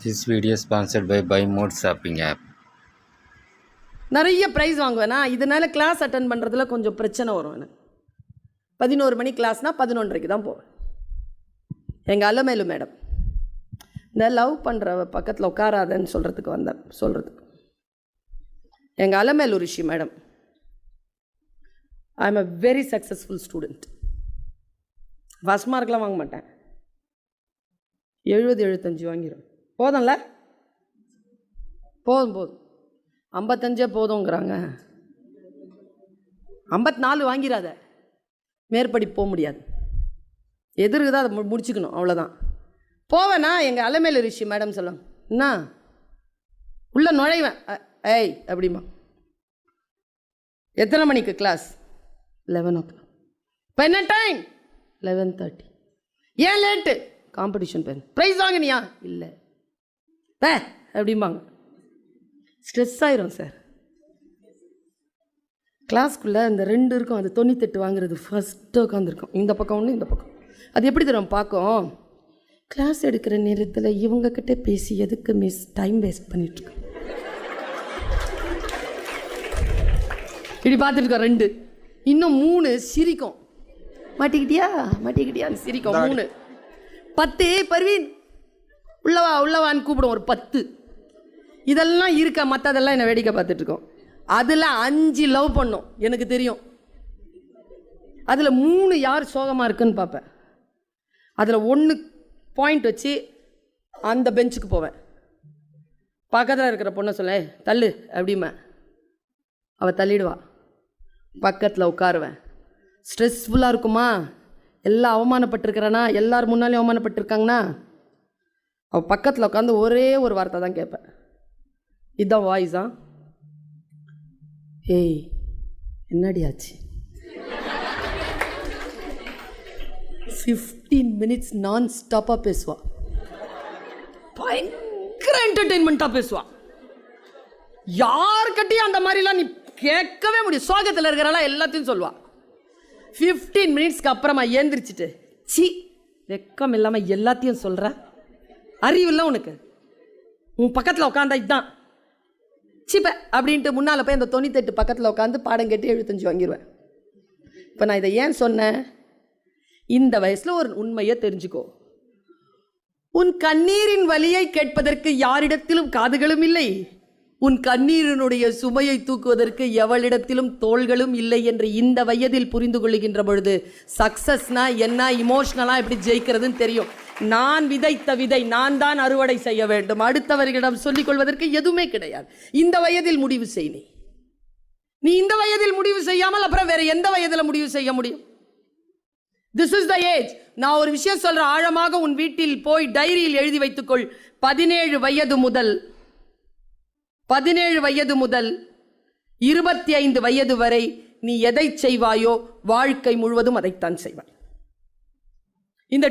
This video is sponsored by Buy Mode Shopping app. நிறைய price வாங்குவேனா, இதனால் class attend பண்ணுறதுல கொஞ்சம் பிரச்சனை வரும் எனக்கு. 11 மணி கிளாஸ்னால் 11:30க்கு தான் போவேன். எங்கள் அலமேலு மேடம் இந்த லவ் பண்ணுற பக்கத்தில் உட்காராதன்னு சொல்கிறதுக்கு வந்தேன். எங்கள் Alamelu Rishi madam, I am a very successful student. First மார்க்லாம் வாங்க மாட்டேன், 70-75 வாங்கிடும். போதும்ல, போதும் 55 போதுங்கிறாங்க. 54 வாங்கிறாத, மேற்படி போக முடியாது. எதிர்க்கு தான் அதை முடிச்சுக்கணும், அவ்வளோதான். போவேனா எங்கள் அலமேலு ரிஷி மேடம் சொல்லுவாங்க, என்ன உள்ளே நுழைவேன், ஏய் அப்படிமா. எத்தனை மணிக்கு கிளாஸ்? 11 o'clock. இப்போ என்ன டைம்? 11:30. ஏன் லேட்டு? காம்படிஷன் பேர். ப்ரைஸ் வாங்கினியா? இல்லை அப்படிம்பாங்க. ஸ்ட்ரெஸ் ஆயிரும் சார். கிளாஸ்க்குள்ளே இந்த 2 இருக்கும், அது 98 வாங்குறது ஃபஸ்ட்டு உட்காந்துருக்கும். இந்த பக்கம் ஒன்று, இந்த பக்கம். அது எப்படி தரும் பார்க்கும். கிளாஸ் எடுக்கிற நேரத்தில் இவங்கக்கிட்ட பேசி எதுக்கு மிஸ் டைம் வேஸ்ட் பண்ணிட்டுருக்கோம். இப்படி பார்த்துருக்கோம் 2. இன்னும் 3 சிரிக்கும். மாட்டிக்கிட்டியான்னு சிரிக்கும். 3 10 பர்வீன் உள்ளவான்னு கூப்பிடும். ஒரு 10 இதெல்லாம் இருக்க, மற்றதெல்லாம் என்னை வேடிக்கை பார்த்துட்ருக்கோம். அதில் 5 லவ் பண்ணோம், எனக்கு தெரியும். அதில் 3 யார் சோகமாக இருக்குன்னு பார்ப்பேன். அதில் 1 பாயிண்ட் வச்சு அந்த பெஞ்சுக்கு போவேன். பக்கத்தில் இருக்கிற பொண்ணை சொல்ல, தள்ளு அப்படிமா. அவள் தள்ளிடுவா. பக்கத்தில் உட்காருவேன். ஸ்ட்ரெஸ்ஃபுல்லாக இருக்குமா, எல்லாம் அவமானப்பட்டிருக்கிறேன்னா, எல்லார் முன்னாலேயும் அவமானப்பட்டிருக்காங்கன்னா, அவள் பக்கத்தில் உட்காந்து ஒரே ஒரு வார்த்தை தான் கேட்பேன். இதுதான் வாய்ஸா? ஏய் என்னடி ஆச்சு? 15 minutes நான் ஸ்டாப்பாக பேசுவா. பயங்கர என்டர்டெயின்மெண்ட்டாக பேசுவா. யார்கிட்டையும் அந்த மாதிரிலாம் நீ கேட்கவே முடியும். சோகத்தில் இருக்கிறாலாம் எல்லாத்தையும் சொல்லுவா. 15 மினிட்ஸ்க்கு அப்புறமா ஏந்திரிச்சிட்டு, சி வெக்கம் இல்லாமல் எல்லாத்தையும் சொல்கிற, அறிவில்லை உனக்கு, உன் பக்கத்தில் உட்காந்தா இதுதான் சிப்ப அப்படின்ட்டு முன்னால் போய் அந்த 98 பக்கத்தில் உட்காந்து பாடம் கேட்டு 75 வாங்கிடுவேன். இப்போ நான் இதை ஏன் சொன்னேன்? இந்த வயசில் ஒரு உண்மையை தெரிஞ்சுக்கோ. உன் கண்ணீரின் வலியை கேட்பதற்கு யாரிடத்திலும் காதுகளும் இல்லை. உன் கண்ணீரினுடைய சுமையை தூக்குவதற்கு எவளிடத்திலும் தோள்களும் இல்லை என்று இந்த வயதில் புரிந்து கொள்ளுகின்ற பொழுது சக்சஸ்னா என்ன, இமோஷனலாக எப்படி ஜெயிக்கிறதுன்னு தெரியும். நான் விதைத்த விதை நான் தான் அறுவடை செய்ய வேண்டும். அடுத்தவர்களிடம் சொல்லிக் கொள்வதற்கு எதுவுமே கிடையாது. இந்த வயதில் முடிவு செய். நீ இந்த வயதில் முடிவு செய்யாமல் அப்புறம் வேற எந்த வயதில் முடிவு செய்ய முடியும்? This is the age. நான் ஒரு விஷயம் சொல்றேன், ஆழமாக உன் வீட்டில் போய் டைரியில் எழுதி வைத்துக்கொள். 17 வயது முதல் 25 வயது வரை நீ எதை செய்வாயோ வாழ்க்கை முழுவதும் அதைத்தான் செய்வாய். இந்த